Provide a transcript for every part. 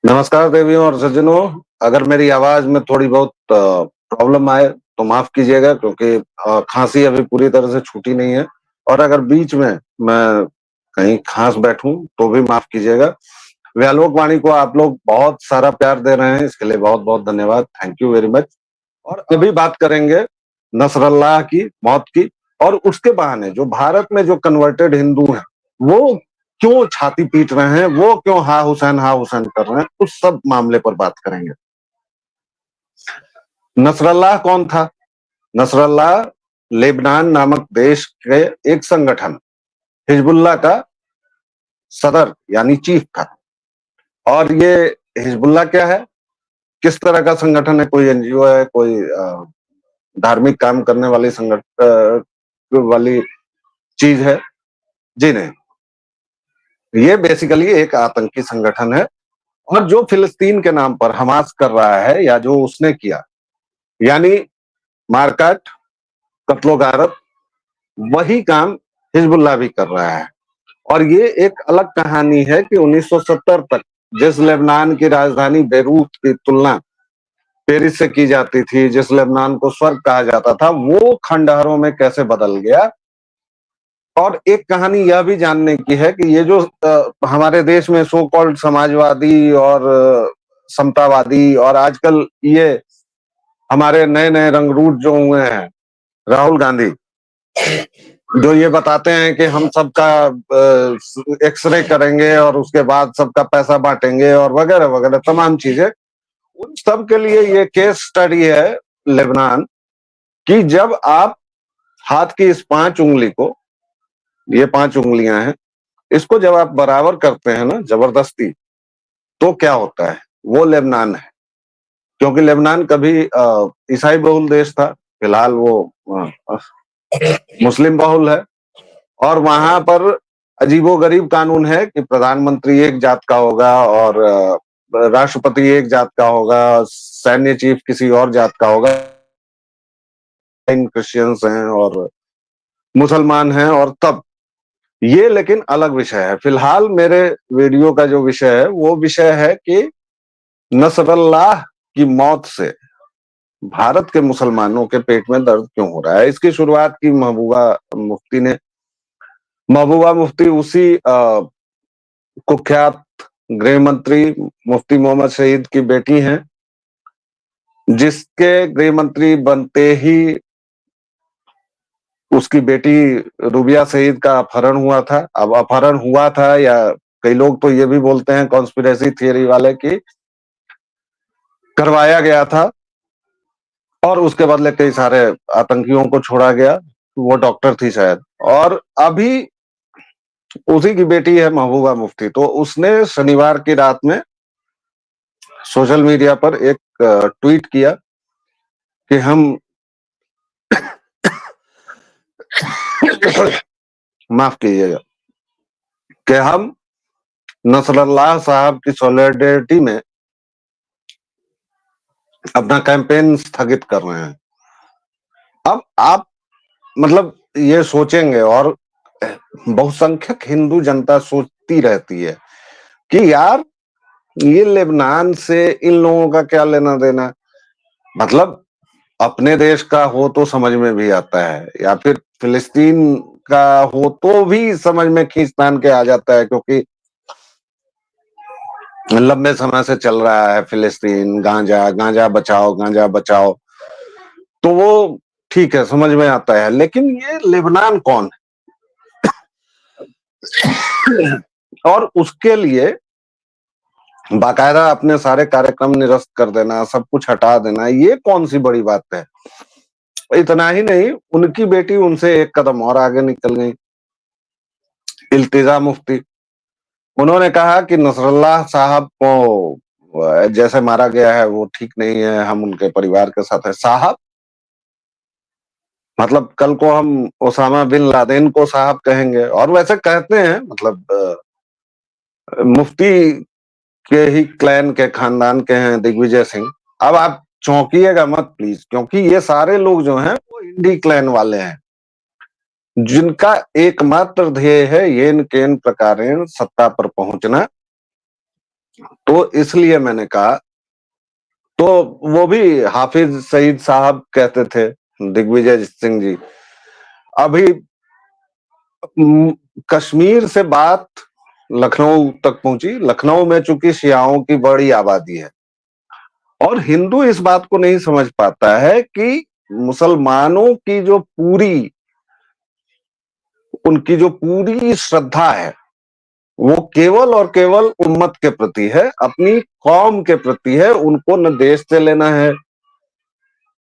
नमस्कार देवियों और सज्जनों। अगर मेरी आवाज में थोड़ी बहुत प्रॉब्लम आए तो माफ कीजिएगा, क्योंकि खांसी अभी पूरी तरह से छूटी नहीं है। और अगर बीच में मैं कहीं खांस बैठूं तो भी माफ कीजिएगा। व्यालोक वाणी को आप लोग बहुत सारा प्यार दे रहे हैं, इसके लिए बहुत बहुत धन्यवाद। Thank you very much. और अभी बात करेंगे नसरल्लाह की मौत की, और उसके बहाने जो भारत में जो कन्वर्टेड हिंदू हैं वो क्यों छाती पीट रहे हैं, वो क्यों हा हुसैन कर रहे हैं, उस सब मामले पर बात करेंगे। नसरल्लाह कौन था? नसरल्लाह लेबनान नामक देश के एक संगठन हिजबुल्लाह का सदर यानी चीफ था। और ये हिजबुल्लाह क्या है, किस तरह का संगठन है? कोई एनजीओ है, कोई धार्मिक काम करने वाली संगठन वाली चीज है? जी नहीं, ये बेसिकली एक आतंकी संगठन है। और जो फिलिस्तीन के नाम पर हमास कर रहा है या जो उसने किया, यानी मारकाट, कत्लो गारत, वही काम हिजबुल्लाह भी कर रहा है। और ये एक अलग कहानी है कि 1970 तक जिस लेबनान की राजधानी बेरूत की तुलना पेरिस से की जाती थी, जिस लेबनान को स्वर्ग कहा जाता था, वो खंडहरों में कैसे बदल गया। और एक कहानी यह भी जानने की है कि ये जो हमारे देश में सो कॉल्ड समाजवादी और समतावादी और आजकल ये हमारे नए नए रंगरूट जो हुए हैं, राहुल गांधी, जो ये बताते हैं कि हम सबका एक्सरे करेंगे और उसके बाद सबका पैसा बांटेंगे और वगैरह वगैरह तमाम चीजें, उन सब के लिए ये केस स्टडी है लेबनान कि जब आप हाथ की इस 5 उंगली को, ये 5 उंगलियां हैं, इसको जब आप बराबर करते हैं ना जबरदस्ती, तो क्या होता है? वो लेबनान है। क्योंकि लेबनान कभी ईसाई बहुल देश था, फिलहाल वो मुस्लिम बहुल है। और वहां पर अजीबोगरीब कानून है कि प्रधानमंत्री एक जात का होगा और राष्ट्रपति एक जात का होगा, सैन्य चीफ किसी और जात का होगा। क्रिश्चियंस हैं और मुसलमान हैं, और तब ये लेकिन अलग विषय है। फिलहाल मेरे वीडियो का जो विषय है वो विषय है कि नसरल्लाह की मौत से भारत के मुसलमानों के पेट में दर्द क्यों हो रहा है। इसकी शुरुआत की महबूबा मुफ्ती ने। महबूबा मुफ्ती उसी कुख्यात गृह मंत्री मुफ्ती मोहम्मद शहीद की बेटी हैं, जिसके गृह मंत्री बनते ही उसकी बेटी रूबिया शहीद का अपहरण हुआ था। अब अपहरण हुआ था, या कई लोग तो ये भी बोलते हैं कॉन्स्पिरेसी थियरी वाले की करवाया गया था और उसके बदले कई सारे आतंकियों को छोड़ा गया। वो डॉक्टर थी शायद। और अभी उसी की बेटी है महबूबा मुफ्ती, तो उसने शनिवार की रात में सोशल मीडिया पर एक ट्वीट किया कि हम माफ कीजिएगा, कि हम नसरल्लाह साहब की सॉलिडरिटी में अपना कैंपेन स्थगित कर रहे हैं। अब आप मतलब ये सोचेंगे, और बहुसंख्यक हिंदू जनता सोचती रहती है कि यार ये लेबनान से इन लोगों का क्या लेना देना। मतलब अपने देश का हो तो समझ में भी आता है, या फिर फिलिस्तीन का हो तो भी समझ में खींच तान के आ जाता है, क्योंकि लंबे समय से चल रहा है फिलिस्तीन, गांजा गांजा बचाओ, गांजा बचाओ, तो वो ठीक है, समझ में आता है। लेकिन ये लेबनान कौन है? और उसके लिए बाकायदा अपने सारे कार्यक्रम निरस्त कर देना, सब कुछ हटा देना, ये कौन सी बड़ी बात है। इतना ही नहीं, उनकी बेटी उनसे एक कदम और आगे निकल गई, इल्तिजा मुफ्ती। उन्होंने कहा कि नसरल्लाह साहब को जैसे मारा गया है वो ठीक नहीं है, हम उनके परिवार के साथ है। साहब मतलब कल को हम ओसामा बिन लादेन को साहब कहेंगे, और वैसे कहते हैं, मतलब मुफ्ती के ही क्लैन के खानदान के हैं दिग्विजय सिंह। अब आप चौंकिएगा मत प्लीज, क्योंकि ये सारे लोग जो हैं वो इंडी क्लैन वाले हैं, जिनका एकमात्र ध्येय है येन केन प्रकारेण सत्ता पर पहुंचना तो इसलिए मैंने कहा, तो वो भी हाफिज सईद साहब कहते थे, दिग्विजय सिंह जी। अभी कश्मीर से बात लखनऊ तक पहुंची। लखनऊ में चूंकि शियाओं की बड़ी आबादी है, और हिंदू इस बात को नहीं समझ पाता है कि मुसलमानों की जो पूरी, उनकी जो पूरी श्रद्धा है वो केवल और केवल उम्मत के प्रति है, अपनी कौम के प्रति है। उनको न देश से लेना है,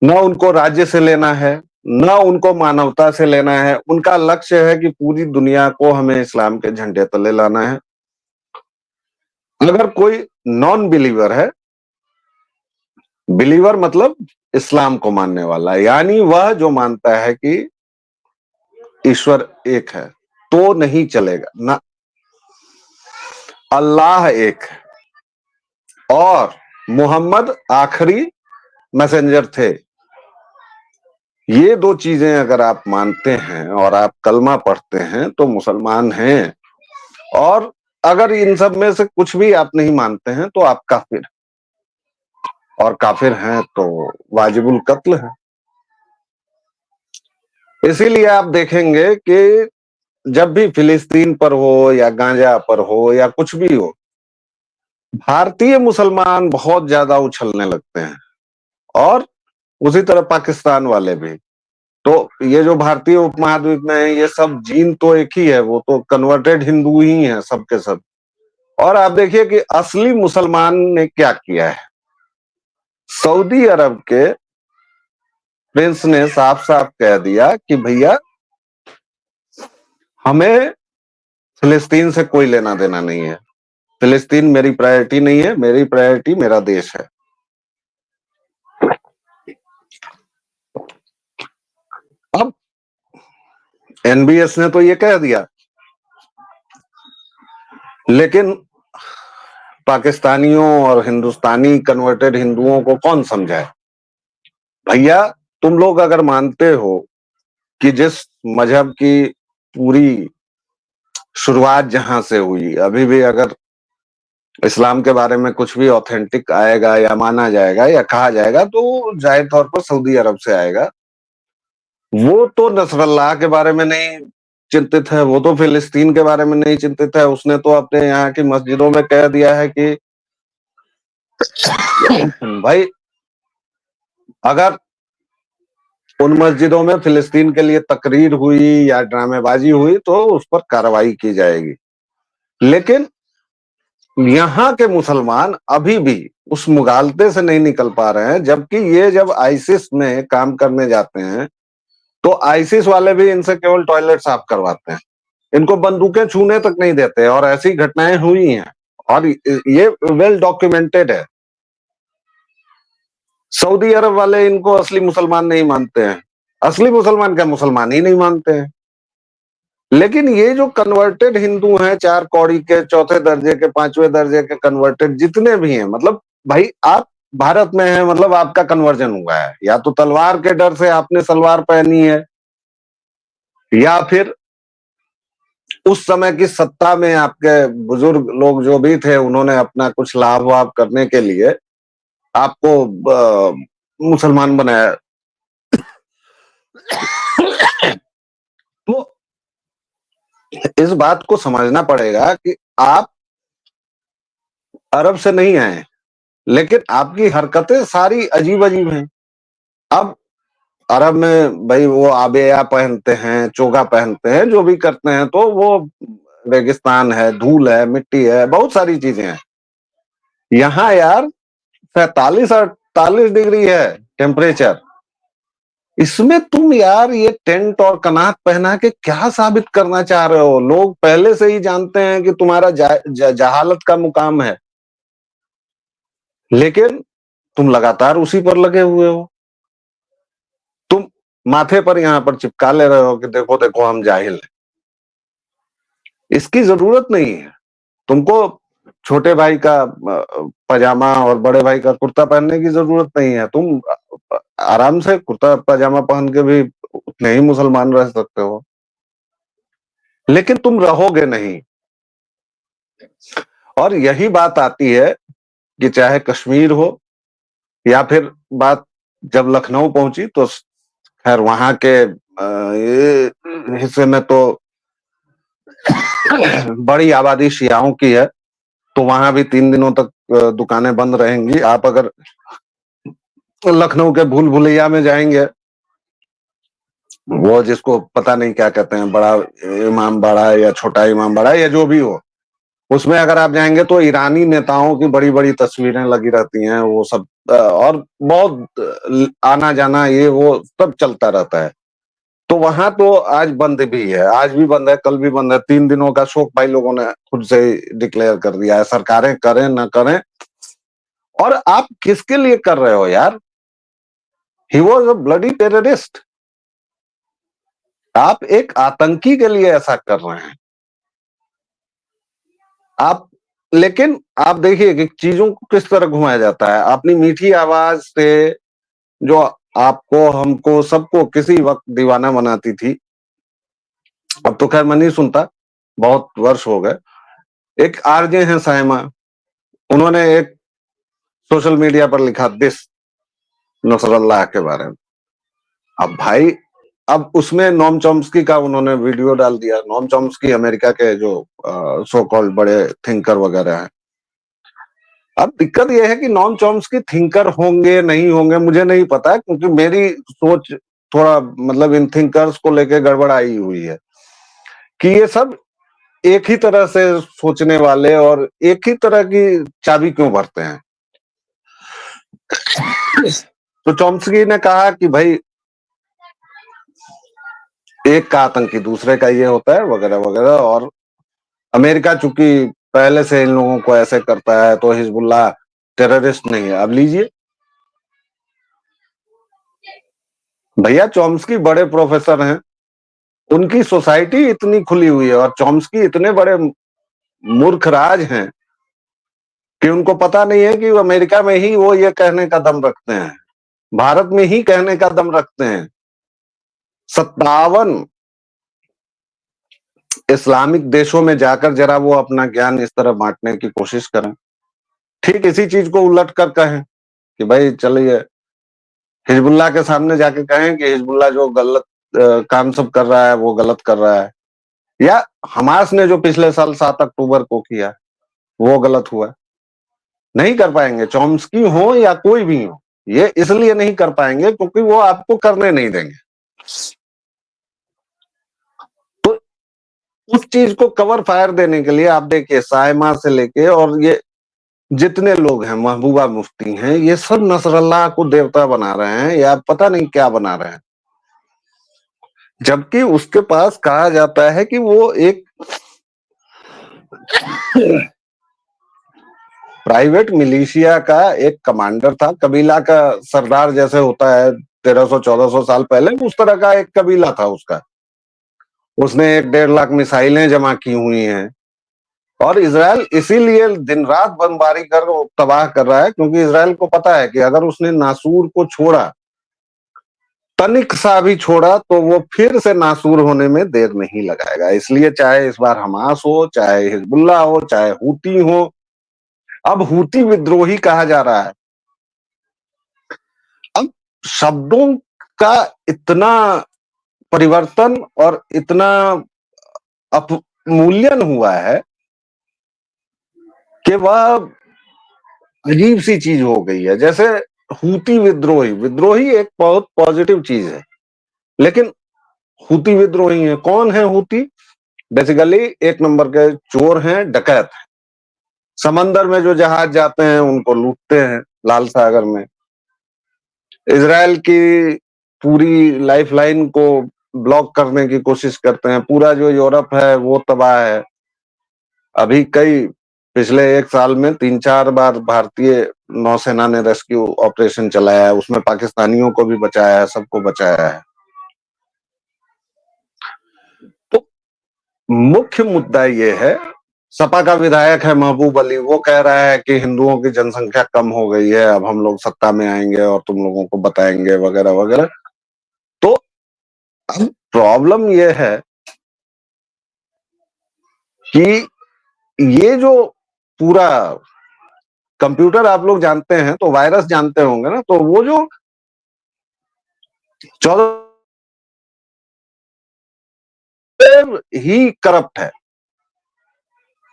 न उनको राज्य से लेना है, न उनको मानवता से लेना है। उनका लक्ष्य है कि पूरी दुनिया को हमें इस्लाम के झंडे तले लाना है। अगर कोई नॉन बिलीवर है, बिलीवर मतलब इस्लाम को मानने वाला, यानी वह जो मानता है कि ईश्वर एक है, तो नहीं चलेगा ना, अल्लाह एक है और मोहम्मद आखिरी मैसेंजर थे। ये दो चीजें अगर आप मानते हैं और आप कलमा पढ़ते हैं तो मुसलमान हैं। और अगर इन सब में से कुछ भी आप नहीं मानते हैं तो आप काफिर, और काफिर हैं तो वाजिबुल कत्ल है। इसीलिए आप देखेंगे कि जब भी फिलिस्तीन पर हो या गांजा पर हो या कुछ भी हो, भारतीय मुसलमान बहुत ज्यादा उछलने लगते हैं, और उसी तरह पाकिस्तान वाले भी। तो ये जो भारतीय उपमहाद्वीप में है, ये सब जीन तो एक ही है, वो तो कन्वर्टेड हिंदू ही है सबके सब। और आप देखिए कि असली मुसलमान ने क्या किया है। सऊदी अरब के प्रिंस ने साफ साफ कह दिया कि भैया हमें फिलिस्तीन से कोई लेना देना नहीं है, फिलिस्तीन मेरी प्रायोरिटी नहीं है, मेरी प्रायोरिटी मेरा देश है। अब एनबीएस ने तो ये कह दिया, लेकिन पाकिस्तानियों और हिंदुस्तानी कन्वर्टेड हिंदुओं को कौन समझाए। भैया तुम लोग अगर मानते हो कि जिस मजहब की पूरी शुरुआत जहां से हुई, अभी भी अगर इस्लाम के बारे में कुछ भी ऑथेंटिक आएगा या माना जाएगा या कहा जाएगा तो जाहिर तौर पर सऊदी अरब से आएगा। वो तो नसरल्लाह के बारे में नहीं चिंतित है, वो तो फिलिस्तीन के बारे में नहीं चिंतित है। उसने तो अपने यहाँ की मस्जिदों में कह दिया है कि भाई अगर उन मस्जिदों में फिलिस्तीन के लिए तकरीर हुई या ड्रामेबाजी हुई तो उस पर कार्रवाई की जाएगी। लेकिन यहाँ के मुसलमान अभी भी उस मुगालते से नहीं निकल पा रहे हैं, जबकि ये जब आईसिस में काम करने जाते हैं तो आईसिस वाले भी इनसे केवल टॉयलेट साफ करवाते हैं, इनको बंदूकें छूने तक नहीं देते। और ऐसी घटनाएं हुई हैं और ये वेल डॉक्यूमेंटेड है। सऊदी अरब वाले इनको असली मुसलमान नहीं मानते हैं, असली मुसलमान क्या, मुसलमान ही नहीं मानते हैं। लेकिन ये जो कन्वर्टेड हिंदू हैं, चार कौड़ी के, चौथे दर्जे के, पांचवें दर्जे के कन्वर्टेड जितने भी हैं, मतलब भाई आप भारत में हैं, मतलब आपका कन्वर्जन हुआ है, या तो तलवार के डर से आपने सलवार पहनी है, या फिर उस समय की सत्ता में आपके बुजुर्ग लोग जो भी थे उन्होंने अपना कुछ लाभ वाभ करने के लिए आपको मुसलमान बनाया। तो इस बात को समझना पड़ेगा कि आप अरब से नहीं आए, लेकिन आपकी हरकतें सारी अजीब अजीब हैं। अब अरब में भाई वो आबेया पहनते हैं, चोगा पहनते हैं, जो भी करते हैं, तो वो रेगिस्तान है, धूल है, मिट्टी है, बहुत सारी चीजें हैं। यहाँ यार 45-48 डिग्री है टेम्परेचर। इसमें तुम यार ये टेंट और कनात पहना के क्या साबित करना चाह रहे हो। लोग पहले से ही जानते हैं कि तुम्हारा जहालत का मुकाम है, लेकिन तुम लगातार उसी पर लगे हुए हो। तुम माथे पर यहाँ पर चिपका ले रहे हो कि देखो देखो हम जाहिल हैं। इसकी जरूरत नहीं है तुमको। छोटे भाई का पजामा और बड़े भाई का कुर्ता पहनने की जरूरत नहीं है। तुम आराम से कुर्ता पजामा पहन के भी उतने ही मुसलमान रह सकते हो, लेकिन तुम रहोगे नहीं। और यही बात आती है कि चाहे कश्मीर हो या फिर बात जब लखनऊ पहुंची तो खैर वहां के ये हिस्से में तो बड़ी आबादी शियाओं की है, तो वहां भी 3 दिनों तक दुकानें बंद रहेंगी। आप अगर लखनऊ के भूल भुलैया में जाएंगे, वो जिसको पता नहीं क्या कहते हैं, बड़ा इमाम बाड़ा या छोटा इमाम बाड़ा या जो भी हो, उसमें अगर आप जाएंगे तो ईरानी नेताओं की बड़ी बड़ी तस्वीरें लगी रहती हैं, वो सब और बहुत आना जाना ये वो सब चलता रहता है। तो वहां तो आज बंद भी है, आज भी बंद है, कल भी बंद है। 3 दिनों का शोक भाई लोगों ने खुद से डिक्लेयर कर दिया है, सरकारें करें ना करें। और आप किसके लिए कर रहे हो यार? He was a bloody terrorist. आप एक आतंकी के लिए ऐसा कर रहे हैं आप। लेकिन आप देखिए कि चीजों को किस तरह घुमाया जाता है अपनी मीठी आवाज से, जो आपको हमको सबको किसी वक्त दीवाना बनाती थी। अब तो खैर मैं नहीं सुनता, बहुत वर्ष हो गए। एक आरजे हैं साइमा, उन्होंने एक सोशल मीडिया पर लिखा दिस नसरुल्लाह के बारे में। अब भाई, अब उसमें नोम चॉम्स्की का उन्होंने वीडियो डाल दिया। नोम चॉम्स्की अमेरिका के जो सो कॉल्ड बड़े थिंकर वगैरह हैं। अब दिक्कत यह है कि नोम चॉम्स्की थिंकर होंगे नहीं होंगे मुझे नहीं पता, क्योंकि मेरी सोच थोड़ा मतलब इन थिंकर्स को लेके गड़बड़ आई हुई है कि ये सब एक ही तरह से सोचने वाले और एक ही तरह की चाबी क्यों भरते हैं। तो चॉम्स्की ने कहा कि भाई एक का आतंकी दूसरे का ये होता है वगैरह वगैरह, और अमेरिका चूंकि पहले से इन लोगों को ऐसे करता है तो हिजबुल्लाह टेररिस्ट नहीं है। अब लीजिए भैया, चॉम्स्की बड़े प्रोफेसर हैं, उनकी सोसाइटी इतनी खुली हुई है, और चॉम्स्की इतने बड़े मूर्खराज हैं कि उनको पता नहीं है कि वो अमेरिका में ही वो ये कहने का दम रखते हैं, भारत में ही कहने का दम रखते हैं। 57 इस्लामिक देशों में जाकर जरा वो अपना ज्ञान इस तरह बांटने की कोशिश करें, ठीक इसी चीज को उलट कर कहें कि भाई चलिए हिजबुल्लाह के सामने जाके कहें कि हिजबुल्लाह जो गलत काम सब कर रहा है वो गलत कर रहा है, या हमास ने जो पिछले साल 7 अक्टूबर को किया वो गलत हुआ। नहीं कर पाएंगे, चॉम्स्की हो या कोई भी हो, ये इसलिए नहीं कर पाएंगे क्योंकि वो आपको करने नहीं देंगे। तो उस चीज को कवर फायर देने के लिए आप देखिए साइमा से लेके और ये जितने लोग हैं, महबूबा मुफ्ती हैं, ये सब नसरल्लाह को देवता बना रहे हैं या पता नहीं क्या बना रहे हैं, जबकि उसके पास कहा जाता है कि वो एक प्राइवेट मिलिशिया का एक कमांडर था, कबीला का सरदार जैसे होता है 1300-1400 साल पहले, उस तरह का एक कबीला था उसका। उसने 1-1.5 लाख मिसाइलें जमा की हुई हैं, और इसराइल इसीलिए दिन रात बमबारी कर तबाह कर रहा है, क्योंकि इसराइल को पता है कि अगर उसने नासूर को छोड़ा, तनिक सा भी छोड़ा, तो वो फिर से नासूर होने में देर नहीं लगाएगा। इसलिए चाहे इस बार हमास हो, चाहे हिजबुल्लाह हो, चाहे हूती हो, अब हूती विद्रोही कहा जा रहा है। अब शब्दों का इतना परिवर्तन और इतना अपमूल्यन हुआ है कि वह अजीब सी चीज हो गई है। जैसे हूती विद्रोही, विद्रोही एक बहुत पॉजिटिव चीज है, लेकिन हूती विद्रोही है, कौन है हूती? बेसिकली एक नंबर के चोर हैं, डकैत हैं, समंदर में जो जहाज जाते हैं उनको लूटते हैं लाल सागर में, इसराइल की पूरी लाइफलाइन को ब्लॉक करने की कोशिश करते हैं, पूरा जो यूरोप है वो तबाह है। अभी कई पिछले 1 साल में 3-4 बार भारतीय नौसेना ने रेस्क्यू ऑपरेशन चलाया है, उसमें पाकिस्तानियों को भी बचाया है, सबको बचाया है। तो मुख्य मुद्दा ये है, सपा का विधायक है महबूब अली, वो कह रहा है कि हिंदुओं की जनसंख्या कम हो गई है, अब हम लोग सत्ता में आएंगे और तुम लोगों को बताएंगे वगैरह वगैरह। तो अब प्रॉब्लम ये है कि ये जो पूरा कंप्यूटर आप लोग जानते हैं तो वायरस जानते होंगे ना, तो वो जो 14 ही करप्ट है।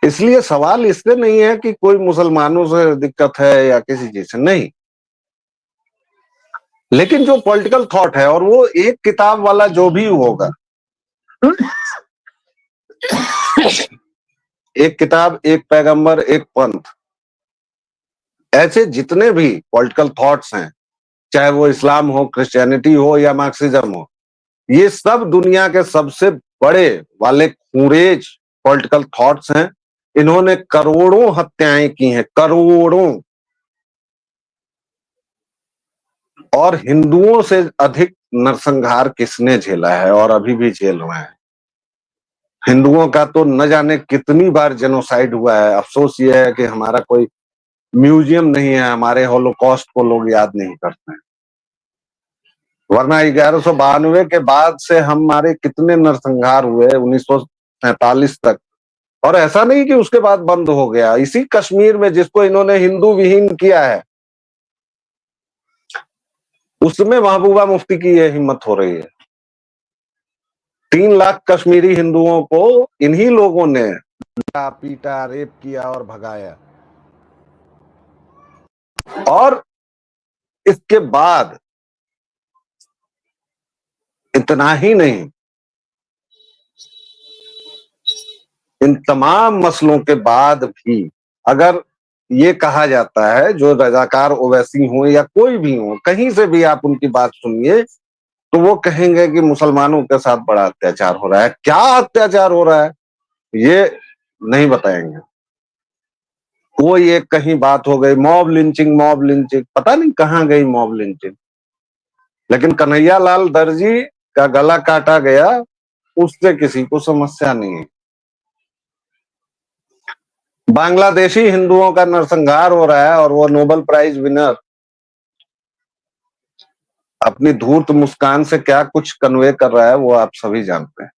इसलिए सवाल इससे नहीं है कि कोई मुसलमानों से दिक्कत है या किसी चीज से, नहीं। लेकिन जो पॉलिटिकल थॉट है, और वो एक किताब वाला जो भी होगा, एक किताब, एक पैगंबर, एक पंथ, ऐसे जितने भी पॉलिटिकल थॉट्स हैं, चाहे वो इस्लाम हो, क्रिश्चियनिटी हो या मार्क्सिज्म हो, ये सब दुनिया के सबसे बड़े वाले खूंरेज पॉलिटिकल थॉट्स हैं। इन्होंने करोड़ों हत्याएं की हैं, करोड़ों। और हिंदुओं से अधिक नरसंहार किसने झेला है और अभी भी झेल रहे हैं। हिंदुओं का तो न जाने कितनी बार जेनोसाइड हुआ है। अफसोस ये है कि हमारा कोई म्यूजियम नहीं है, हमारे होलोकॉस्ट को लोग याद नहीं करते हैं। वरना 1192 के बाद से हमारे कितने नरसंहार हुए 1947 तक। और ऐसा नहीं कि उसके बाद बंद हो गया। इसी कश्मीर में, जिसको इन्होंने हिंदू विहीन किया है, उसमें महबूबा मुफ्ती की ये हिम्मत हो रही है। 3 लाख कश्मीरी हिंदुओं को इन्हीं लोगों ने पीटा, रेप किया और भगाया। और इसके बाद इतना ही नहीं, इन तमाम मसलों के बाद भी अगर ये कहा जाता है, जो रजाकार ओवैसी हो या कोई भी हो, कहीं से भी आप उनकी बात सुनिए, तो वो कहेंगे कि मुसलमानों के साथ बड़ा अत्याचार हो रहा है। क्या अत्याचार हो रहा है ये नहीं बताएंगे। कोई एक कहीं बात हो गई, मॉब लिंचिंग, मॉब लिंचिंग, पता नहीं कहां गई मॉब लिंचिंग। लेकिन कन्हैया लाल दर्जी का गला काटा गया, उससे किसी को समस्या नहीं है। बांग्लादेशी हिंदुओं का नरसंहार हो रहा है और वो नोबेल प्राइज विनर अपनी धूर्त मुस्कान से क्या कुछ कन्वे कर रहा है, वो आप सभी जानते हैं।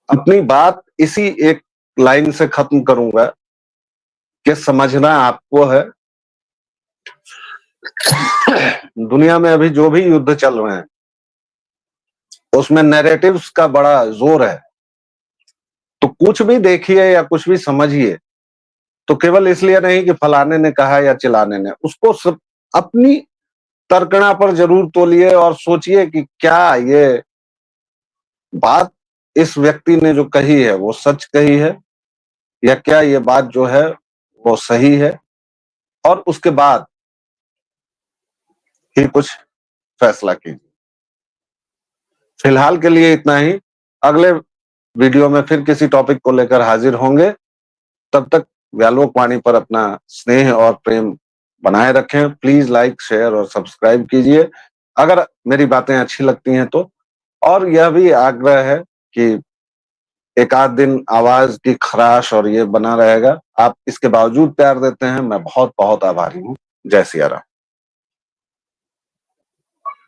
अपनी बात इसी एक लाइन से खत्म करूंगा कि समझना आपको है, दुनिया में अभी जो भी युद्ध चल रहे हैं उसमें नैरेटिव्स का बड़ा जोर है। तो कुछ भी देखिए या कुछ भी समझिए, तो केवल इसलिए नहीं कि फलाने ने कहा या चिलाने ने, उसको सब अपनी तर्कणा पर जरूर तोलिए और सोचिए कि क्या ये बात इस व्यक्ति ने जो कही है वो सच कही है, या क्या ये बात जो है वो सही है, और उसके बाद ही कुछ फैसला कीजिए। फिलहाल के लिए इतना ही। अगले वीडियो में फिर किसी टॉपिक को लेकर हाजिर होंगे। तब तक व्यालोक वाणी पर अपना स्नेह और प्रेम बनाए रखें। प्लीज लाइक, शेयर और सब्सक्राइब कीजिए अगर मेरी बातें अच्छी लगती हैं तो। और यह भी आग्रह है कि एक आध दिन आवाज की खराश और ये बना रहेगा। आप इसके बावजूद प्यार देते हैं, मैं बहुत बहुत आभारी हूँ। जय सिया राम।